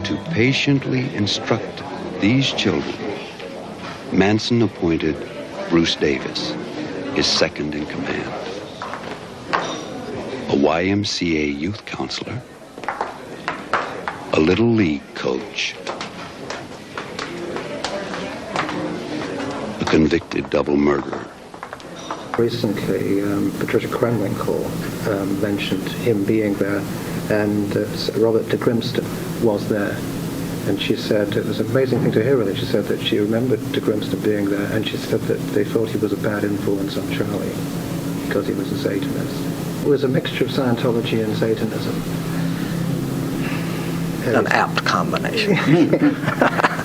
to patiently instruct these children, Manson appointed Bruce Davis, his second in command. A YMCA youth counselor, a Little League coach, a convicted double murderer. Recently, Patricia Krenwinkel mentioned him being there, and Robert de Grimston was there. And she said, it was an amazing thing to hear really. She said that she remembered de Grimston being there, and she said that they thought he was a bad influence on Charlie because he was a Satanist. It was a mixture of Scientology and Satanism. An apt combination.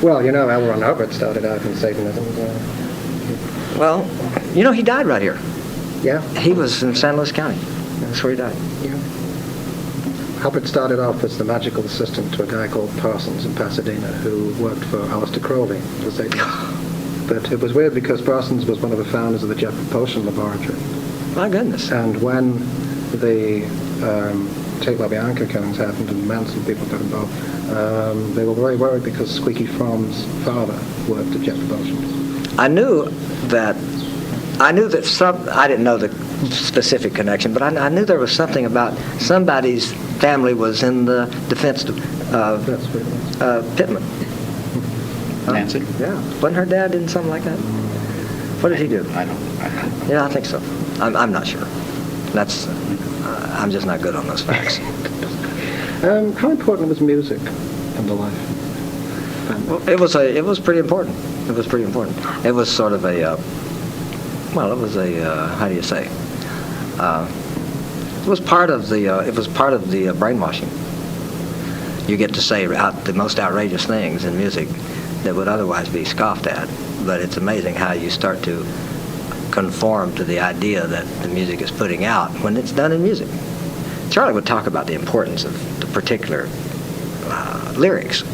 Well, you know, L. Ron Hubbard started out in Satanism. Well, you know, he died right here. Yeah? He was in San Luis County. That's where he died. Yeah. Hubbard started off as the magical assistant to a guy called Parsons in Pasadena who worked for Aleister Crowley, the Satanist. But it was weird because Parsons was one of the founders of the Jet Propulsion Laboratory. My goodness. And when the Tate LaBianca killings happened and Manson people got involved, they were very worried because Squeaky Fromm's father worked at Jet Propulsion. I knew that I didn't know the specific connection, but I knew there was something about somebody's family was in the defense Pittman. Nancy? Yeah. Wasn't her dad in something like that? What did he do? I don't. Yeah, I think so. I'm not sure. That's I'm just not good on those facts. How important was music in the life? Well, it was pretty important. It was pretty important. It was sort of a how do you say? It was part of the brainwashing. You get to say the most outrageous things in music that would otherwise be scoffed at, but it's amazing how you start to conform to the idea that the music is putting out when it's done in music. Charlie would talk about the importance of the particular lyrics.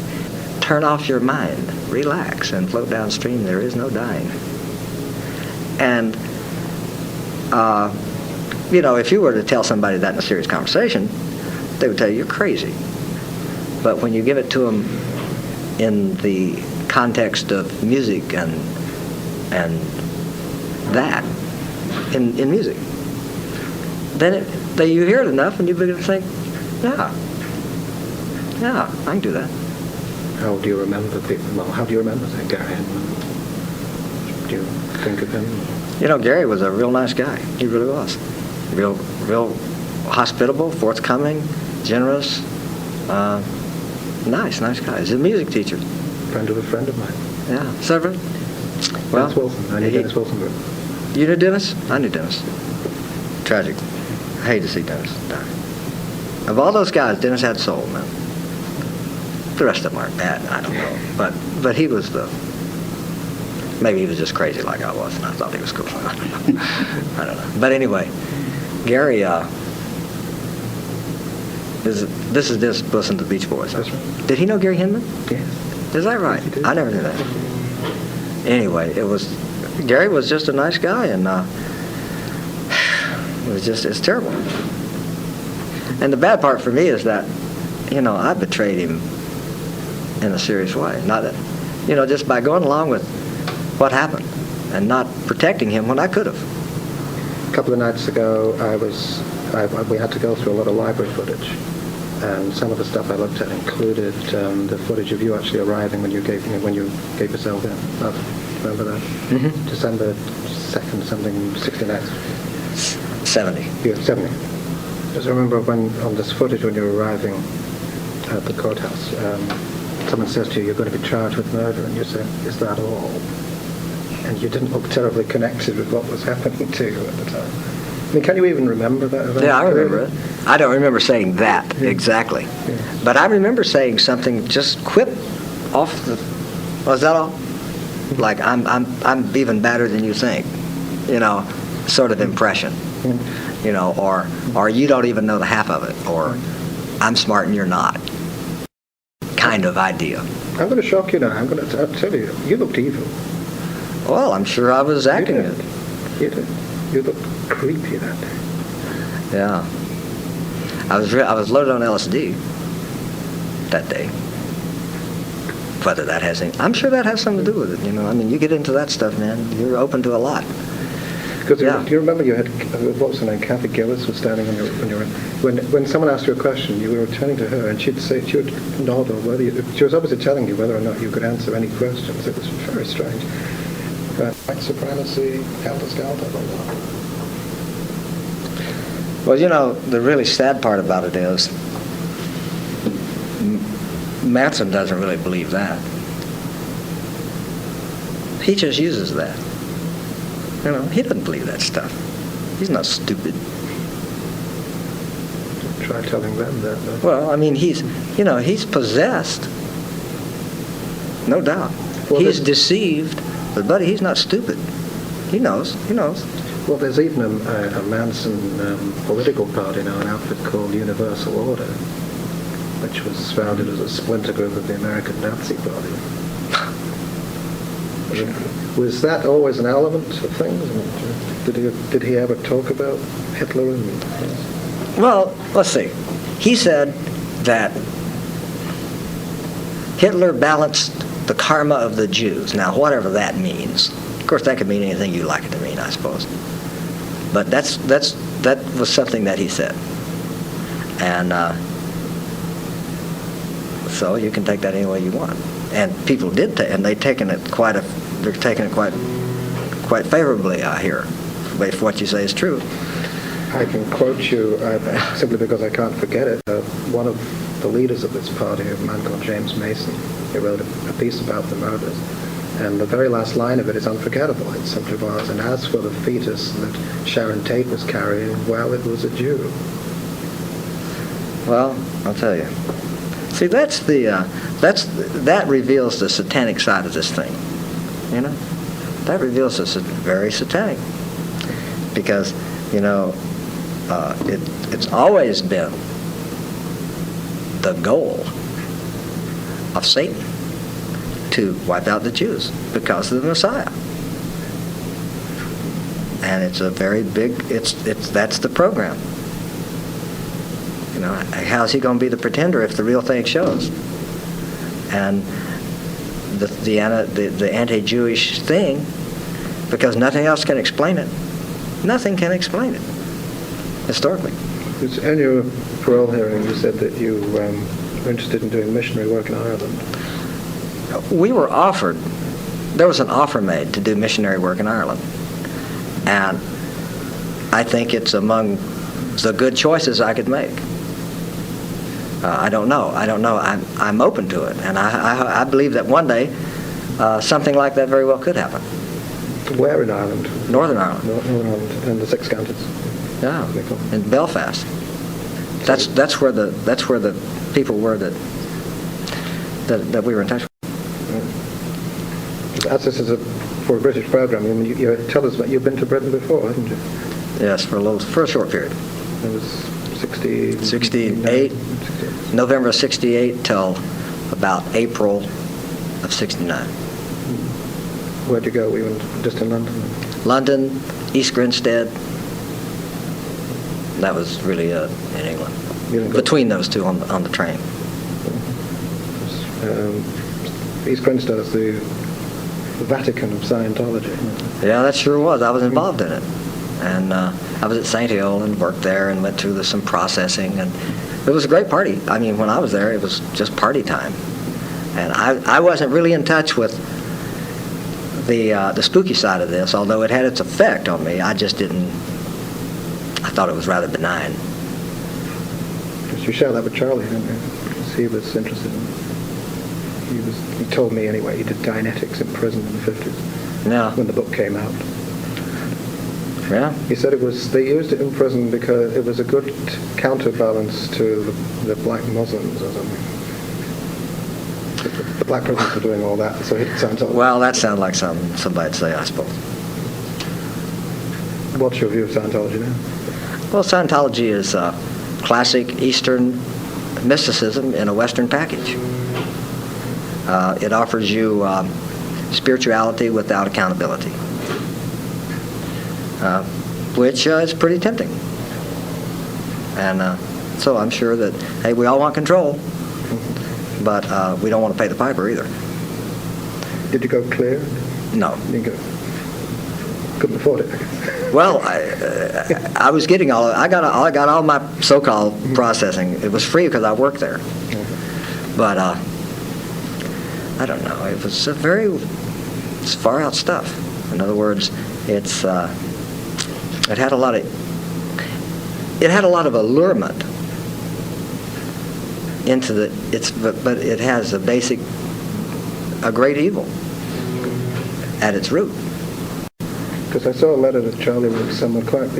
Turn off your mind, relax, and float downstream. There is no dying. And if you were to tell somebody that in a serious conversation, they would tell you you're crazy. But when you give it to them in the context of music and that in music, then you hear it enough and you begin to think, yeah, I can do that. How do you remember people? Well, how do you remember that Gary Hinman? Do you think of him? You know, Gary was a real nice guy. He really was. Real hospitable, forthcoming, generous, nice guy. He's a music teacher. Friend of a friend of mine. Yeah, Severin. Well, Dennis Wilson. I knew Dennis Wilson. You knew Dennis? I knew Dennis. Tragic. I hate to see Dennis die. Of all those guys, Dennis had soul, man. The rest of them aren't bad, I don't know. But he was maybe he was just crazy like I was, and I thought he was cool. I don't know. But anyway, Gary, this is Dennis Wilson, the Beach Boys. That's right. Did he know Gary Hinman? Yes. Is that right? Yes, he did. I never knew that. Anyway, Gary was just a nice guy, and it's terrible. And the bad part for me is that, I betrayed him in a serious way. Not that, just by going along with what happened and not protecting him when I could have. A couple of nights ago, we had to go through a lot of library footage, and some of the stuff I looked at included the footage of you actually arriving when you gave yourself in. Remember that? Mm-hmm. December 2nd, something, 69. 70. Yeah, 70. Because I remember on this footage when you were arriving at the courthouse, someone says to you, you're going to be charged with murder, and you say, is that all? And you didn't look terribly connected with what was happening to you at the time. I mean, can you even remember that event? Yeah, I remember it. I don't remember saying that exactly. Yeah. But I remember saying something just quip off the... Was that all? Like, I'm even badder than you think. Sort of impression. Or you don't even know the half of it. Or I'm smart and you're not. Kind of idea. I'm going to shock you now. I'll tell you, you looked evil. Well, I'm sure I was acting it. You did. You looked creepy that day. Yeah. I was loaded on LSD that day. whether that has any, I'm sure that has something to do with it. You know, I mean, you get into that stuff, man. You're open to a lot. Because Yeah. do you remember you had, what was her name, Kathy Gillis was standing on your, when someone asked you a question, you were turning to her, and she would nod, or whether she was obviously telling you whether or not you could answer any questions. It was very strange. White supremacy, helter-skelter, blah, blah. Well, you know, the really sad part about it is Manson doesn't really believe that. He just uses that. You know, he doesn't believe that stuff. He's not stupid. Try telling them that, though. Well, I mean, he's possessed. No doubt. Well, He's deceived, but buddy, he's not stupid. He knows. Well, there's even a Manson political party now, an outfit called Universal Order, which was founded as a splinter group of the American Nazi Party. Was that always an element of things? Did he ever talk about Hitler? Well, let's see. He said that Hitler balanced the karma of the Jews. Now, whatever that means. Of course, that could mean anything you like it to mean, I suppose. But that was something that he said. And so you can take that any way you want. And people did, and they're taking it quite favorably, I hear, if what you say is true. I can quote you simply because I can't forget it. One of the leaders of this party, a man called James Mason, he wrote a piece about the murders. And the very last line of it is unforgettable. It simply was, and as for the fetus that Sharon Tate was carrying, well, it was a Jew. Well, I'll tell you. See, that reveals the satanic side of this thing. You know, that reveals it's very satanic, because you know it's always been the goal of Satan to wipe out the Jews because of the Messiah. And it's a very big, that's the program. You know, how's he going to be the pretender if the real thing shows? And the anti-Jewish thing, because nothing else can explain it. Nothing can explain it, historically. In your parole hearing, you said that you were interested in doing missionary work in Ireland. We were offered, there was an offer made to do missionary work in Ireland. And I think it's among the good choices I could make. I don't know. I'm open to it. And I believe that one day something like that very well could happen. Where in Ireland? Northern Ireland. Northern Ireland, and the Six Counties. Yeah, in Belfast. That's where the people were that we were in touch with. As this is for a British program, I mean, you tell us that you've been to Britain before, haven't you? Yes, for a short period. It was 68, November of 68 till about April of 69. Where'd you go? Were you just in London? London, East Grinstead. That was really in England. Between those two on the train. East Grinstead is the Vatican of Scientology. Yeah, that sure was. I was involved in it. And I was at St. Hill and worked there and went through some processing. And it was a great party. I mean, when I was there, it was just party time. And I wasn't really in touch with the spooky side of this, although it had its effect on me. I just didn't. I thought it was rather benign. You shared that with Charlie, didn't you? Because he was interested in it. He told me anyway, he did Dianetics in prison in the 50s. Yeah. When the book came out. Yeah. He said they used it in prison because it was a good counterbalance to the black Muslims or something. The black prisoners were doing all that, so it sounds like... Well, that sounds like somebody'd say, I suppose. What's your view of Scientology now? Well, Scientology is classic Eastern mysticism in a Western package. It offers you spirituality without accountability, which is pretty tempting. And so I'm sure that, hey, we all want control, but we don't want to pay the piper either. Did you go clear? No. You didn't go, couldn't afford it, I guess. Well, I was getting I got all my so-called processing. It was free because I worked there. But I don't know. It was it's far out stuff. In other words, it had a lot of allurement into but it has a great evil at its root. Because I saw a letter that Charlie wrote someone quite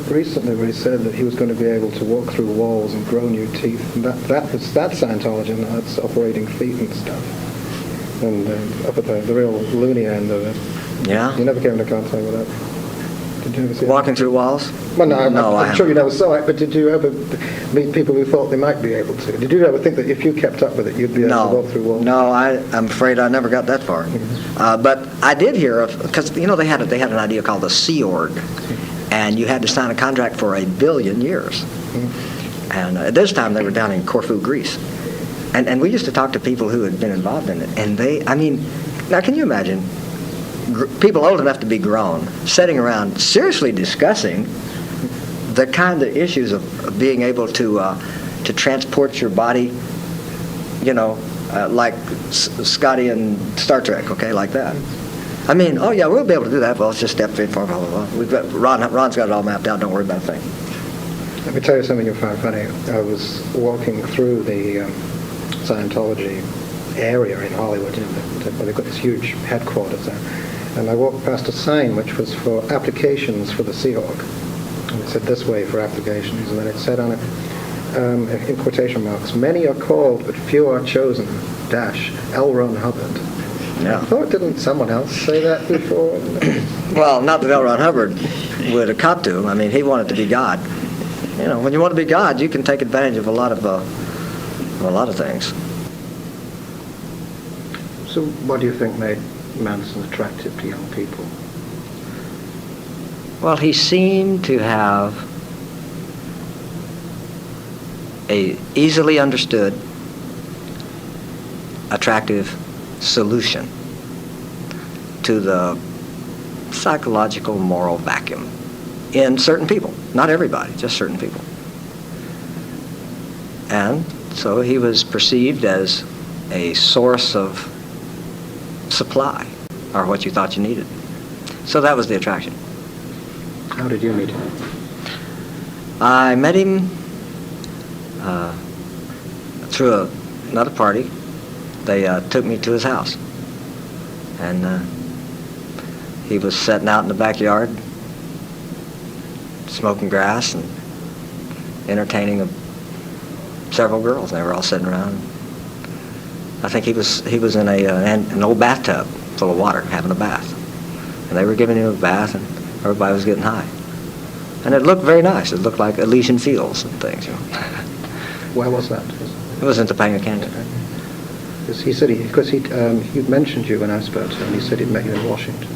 recently where he said that he was going to be able to walk through walls and grow new teeth. And that's Scientology, and that's operating feet and stuff. And up at the real loony end of it. Yeah? You never came into contact with that. Did you ever see Walking through walls? Well, no, I I'm sure you never saw it, but did you ever meet people who thought they might be able to? Did you ever think that if you kept up with it, you'd be able to walk through walls? No, I'm afraid I never got that far. But I did hear of, because they had an idea called the Sea Org, and you had to sign a contract for 1 billion years. And at this time they were down in Corfu, Greece, and we used to talk to people who had been involved in it, and now can you imagine people old enough to be grown sitting around seriously discussing the kind of issues of being able to transport your body, like Scotty and Star Trek, okay, like that. I mean, oh yeah, we'll be able to do that. Well, it's just step in, blah, blah, blah. We've got Ron's got it all mapped out. Don't worry about a thing. Let me tell you something you'll find funny. I was walking through the Scientology area in Hollywood, where they've got this huge headquarters there, and I walked past a sign which was for applications for the Sea Org. And it said this way for applications, and then it said on it, in quotation marks, many are called but few are chosen, L. Ron Hubbard. Yeah. I thought, didn't someone else say that before? Well, not that L. Ron Hubbard would have copped to him. I mean, he wanted to be God. When you want to be God, you can take advantage of a lot of things. So what do you think made Manson attractive to young people? Well, he seemed to have a easily understood, attractive solution to the psychological moral vacuum in certain people. Not everybody, just certain people. And so he was perceived as a source of supply, or what you thought you needed. So that was the attraction. How did you meet him? I met him through another party. They took me to his house, and he was sitting out in the backyard, smoking grass and entertaining several girls. They were all sitting around. I think he was in an old bathtub full of water, having a bath, and they were giving him a bath, and everybody was getting high, and it looked very nice. It looked like Elysian Fields and things. Where was that? It was in Topanga Canyon. He said he mentioned you when I spoke to him. He said he'd met you in Washington.